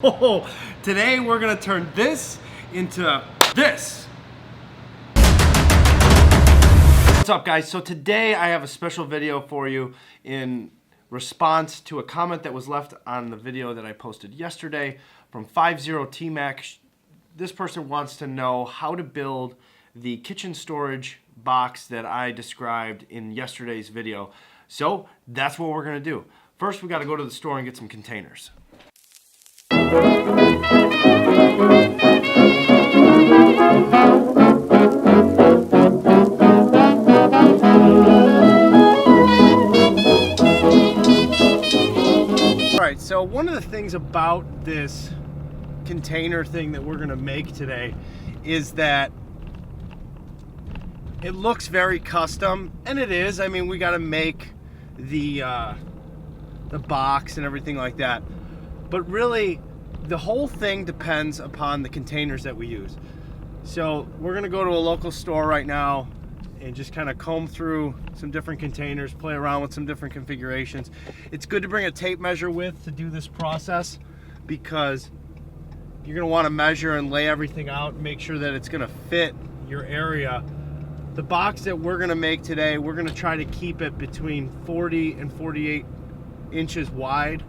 Oh, today we're gonna turn this into this. What's up, guys? So today I have a special video for you in response to a comment that was left on the video that I posted yesterday from 50T-Mac. This person wants to know how to build the kitchen storage box that I described in yesterday's video. So that's what we're gonna do. First, we gotta go to the store and get some containers. Alright, so one of the things about this container thing that we're going to make today is that it looks very custom, and it is. I mean, we got to make the box and everything like that. But really, the whole thing depends upon the containers that we use. So we're gonna go to a local store right now and just kind of comb through some different containers, play around with some different configurations. It's good to bring a tape measure with to do this process, because you're gonna wanna measure and lay everything out and make sure that it's gonna fit your area. The box that we're gonna make today, we're gonna try to keep it between 40 and 48 inches wide,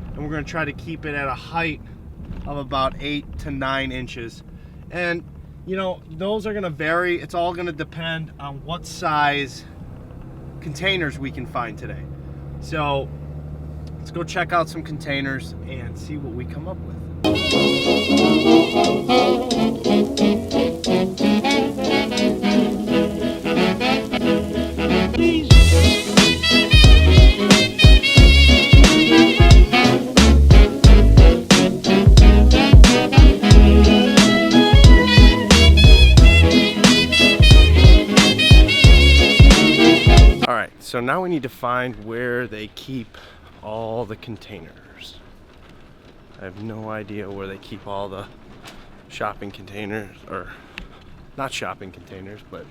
and we're gonna try to keep it at a height of about 8 to 9 inches. And you know, those are gonna vary. It's all gonna depend on what size containers we can find today. So let's go check out some containers and see what we come up with. So now we need to find where they keep all the containers. I have no idea where they keep all the shopping containers, or not shopping containers, but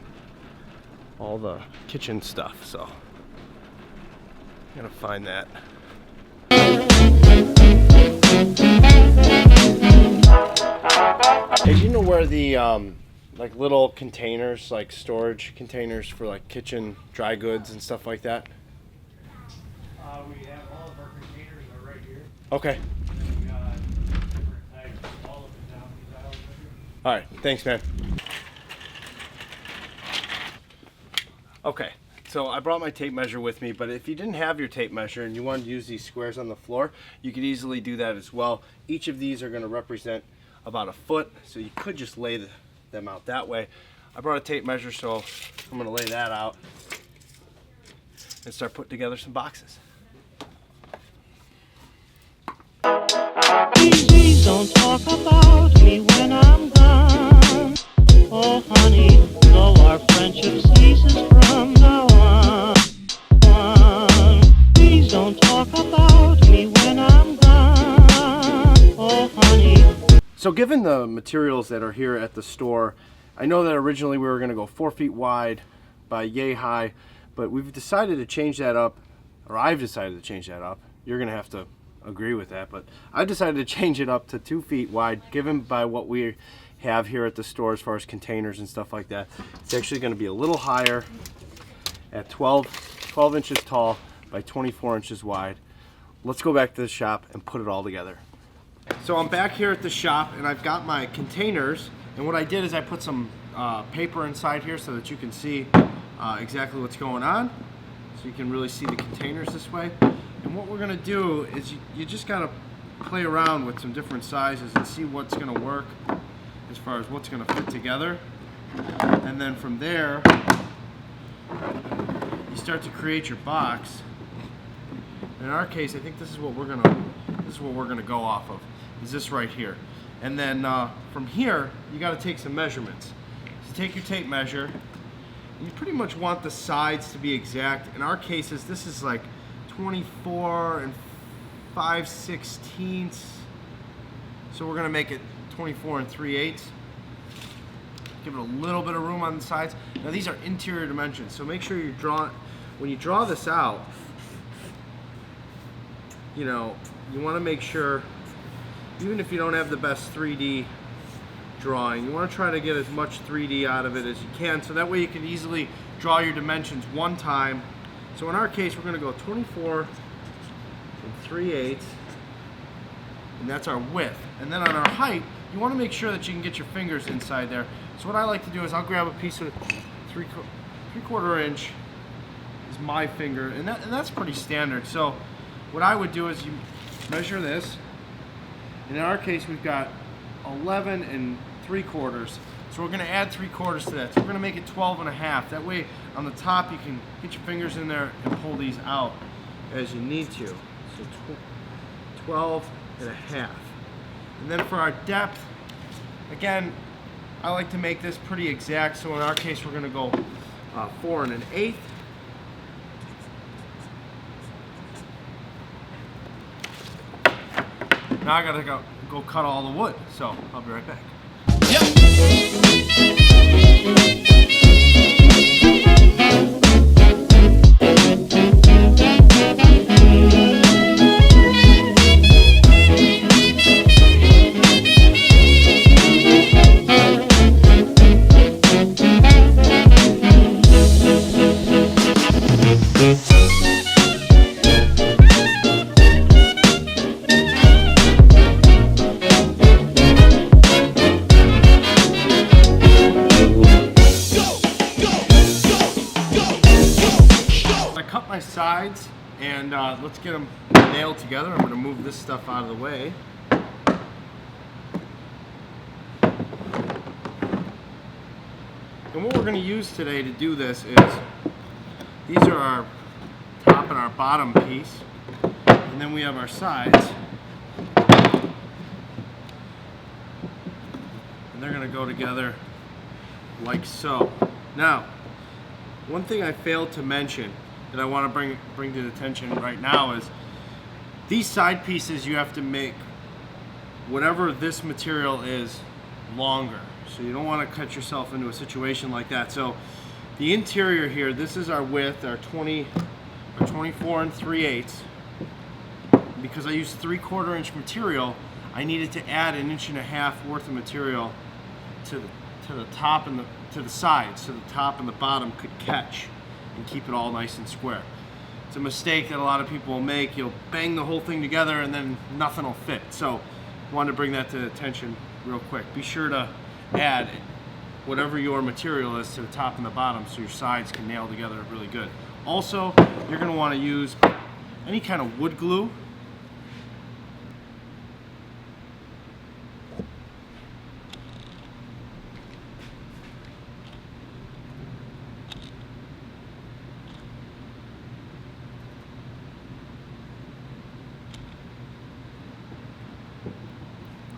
all the kitchen stuff. So I'm gonna find that. Hey, do you know where the like little containers, like storage containers for like kitchen dry goods and stuff like that? We have all of our containers are right here. Okay. And we got different types, all of it down these aisles right here. All right, thanks, man. Okay, so I brought my tape measure with me, but if you didn't have your tape measure and you wanted to use these squares on the floor, you could easily do that as well. Each of these are going to represent about a foot, so you could just lay them out that way. I brought a tape measure, so I'm going to lay that out and start putting together some boxes. Please don't talk about me when I'm gone. Oh honey, though our friendship ceases from now on. Please don't talk about me when I'm gone. Oh honey. So given the materials that are here at the store, I know that originally we were going to go 4 feet wide by yay high, but we've decided to change that up, or I've decided to change that up. You're going to have to agree with that, but I decided to change it up to 2 feet wide, given by what we have here at the store as far as containers and stuff like that. It's actually going to be a little higher at 12 inches tall by 24 inches wide. Let's go back to the shop and put it all together. So I'm back here at the shop and I've got my containers, and what I did is I put some paper inside here so that you can see exactly what's going on, so you can really see the containers this way. And what we're gonna do is you just gotta play around with some different sizes and see what's gonna work as far as what's gonna fit together. And then from there, you start to create your box. In our case, I think this is what we're gonna go off of, is this right here. And then from here, you gotta take some measurements. So take your tape measure, and you pretty much want the sides to be exact. In our cases, this is like 24 and 5/16. So we're gonna make it 24 and 3/8. Give it a little bit of room on the sides. Now these are interior dimensions, so make sure you when you draw this out, you know, you want to make sure even if you don't have the best 3D drawing, you want to try to get as much 3D out of it as you can, so that way you can easily draw your dimensions one time. So in our case, we're going to go 24 3/8, and that's our width. And then on our height, you want to make sure that you can get your fingers inside there. So what I like to do is I'll grab a piece of 3/4 inch is my finger, and that's pretty standard. So what I would do is you measure this, and in our case we've got 11 3/4. So we're going to add 3/4 to that. So we're going to make it 12.5. That way on the top you can get your fingers in there and pull these out as you need to. So 12.5. And then for our depth, again, I like to make this pretty exact. So in our case we're going to go 4 1/8. Now I gotta go cut all the wood, so I'll be right back. My sides, and let's get them nailed together. I'm going to move this stuff out of the way. And what we're going to use today to do this is, these are our top and our bottom piece, and then we have our sides, and they're going to go together like so. Now, one thing I failed to mention that I want to bring to attention right now is these side pieces, you have to make whatever this material is longer. So you don't want to cut yourself into a situation like that. So the interior here, this is our width, our 24 3/8. Because I used 3/4 inch material, I needed to add 1.5 inches worth of material to the top and to the sides, so the top and the bottom could catch and keep it all nice and square. It's a mistake that a lot of people will make. You'll bang the whole thing together and then nothing will fit. So I wanted to bring that to attention real quick. Be sure to add whatever your material is to the top and the bottom so your sides can nail together really good. Also, you're going to want to use any kind of wood glue.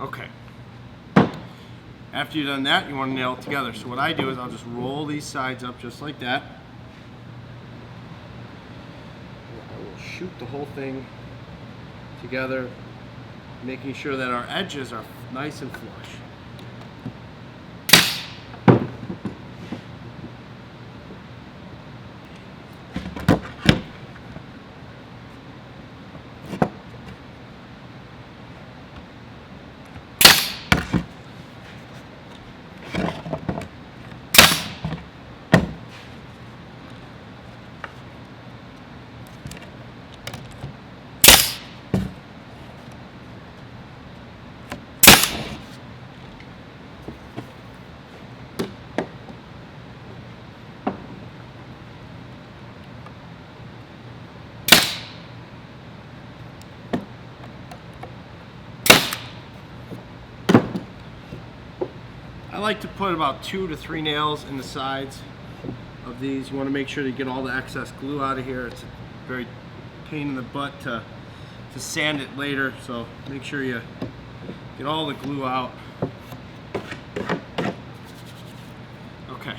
Okay. After you've done that, you want to nail it together. So what I do is I'll just roll these sides up just like that. I will shoot the whole thing together, making sure that our edges are nice and flush. I like to put about 2 to 3 nails in the sides of these. You want to make sure to get all the excess glue out of here. It's a very pain in the butt to sand it later, so make sure you get all the glue out. Okay,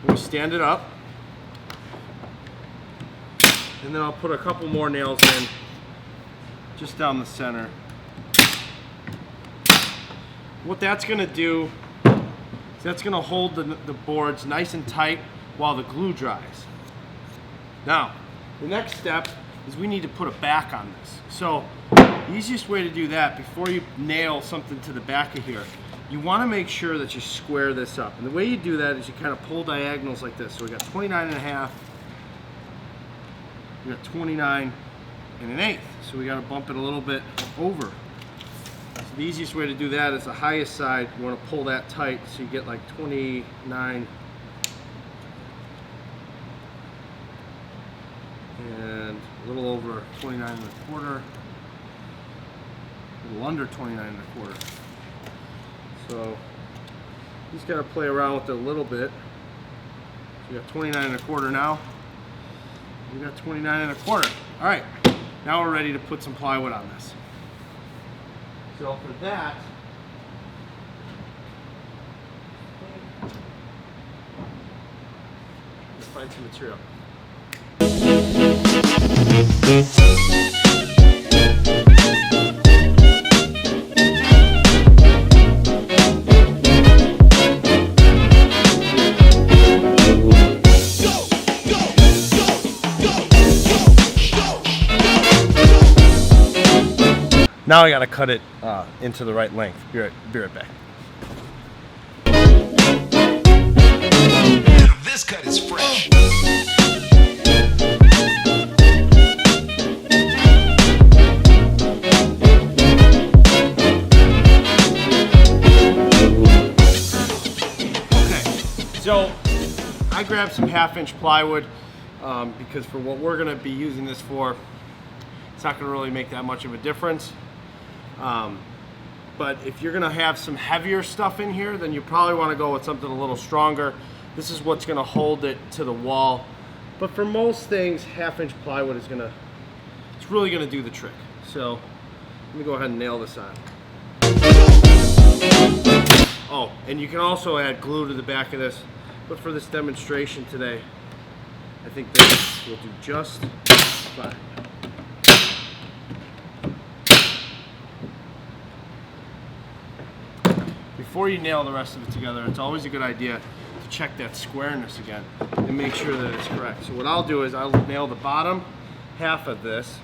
we'll stand it up, and then I'll put a couple more nails in just down the center. What that's going to do, that's going to hold the boards nice and tight while the glue dries. Now, the next step is we need to put a back on this. So The easiest way to do that, before you nail something to the back of here, you want to make sure that you square this up. And the way you do that is you kind of pull diagonals like this. So we got 29.5, we got 29 1/8. So we got to bump it a little bit over. So the easiest way to do that is the highest side. You want to pull that tight so you get like 29 and a little over 29.25. A little under 29.25. So you just got to play around with it a little bit. So you got 29.25 now. You got 29.25. All right, now we're ready to put some plywood on this. So for that, let's find some material. Now I gotta cut it into the right length. Be right back. This cut is fresh. So I grabbed some 1/2-inch plywood because for what we're gonna be using this for, it's not gonna really make that much of a difference. But if you're gonna have some heavier stuff in here, then you probably wanna go with something a little stronger. This is what's gonna hold it to the wall. But for most things, 1/2-inch plywood is it's really gonna do the trick. So let me go ahead and nail this on. Oh, and you can also add glue to the back of this. But for this demonstration today, I think this will do just fine. Before you nail the rest of it together, it's always a good idea to check that squareness again and make sure that it's correct. So what I'll do is I'll nail the bottom half of this,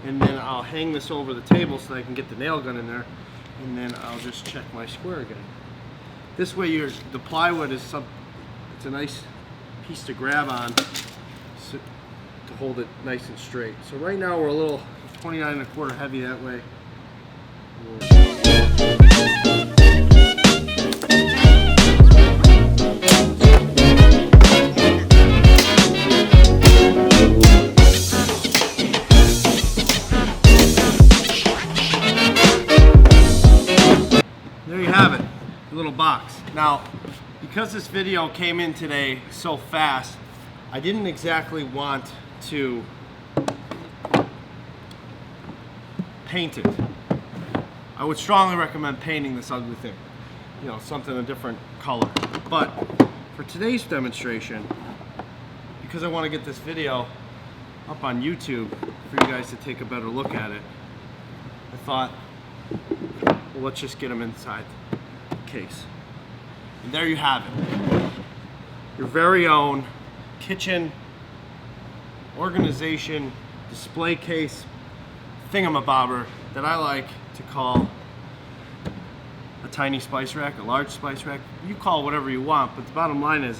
and then I'll hang this over the table so that I can get the nail gun in there, and then I'll just check my square again. This way the plywood is it's a nice piece to grab on to hold it nice and straight. So right now we're a little 29.25 heavy that way. There you have it, a little box. Now, because this video came in today so fast, I didn't exactly want to paint it. I would strongly recommend painting this ugly thing, you know, something a different color. But for today's demonstration, because I want to get this video up on YouTube for you guys to take a better look at it, I thought, well, let's just get them inside the case. And there you have it. Your very own kitchen organization display case thingamabobber that I like to call a tiny spice rack, a large spice rack. You call it whatever you want, but the bottom line is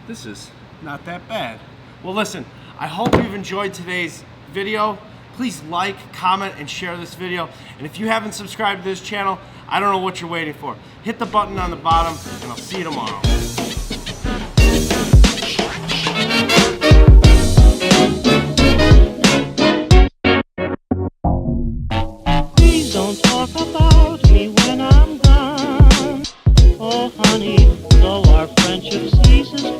this is not that bad. Well, listen, I hope you've enjoyed today's video. Please like, comment, and share this video. And if you haven't subscribed to this channel, I don't know what you're waiting for. Hit the button on the bottom, and I'll see you tomorrow. Please don't talk about me when I'm gone. Oh, honey, though our friendship ceases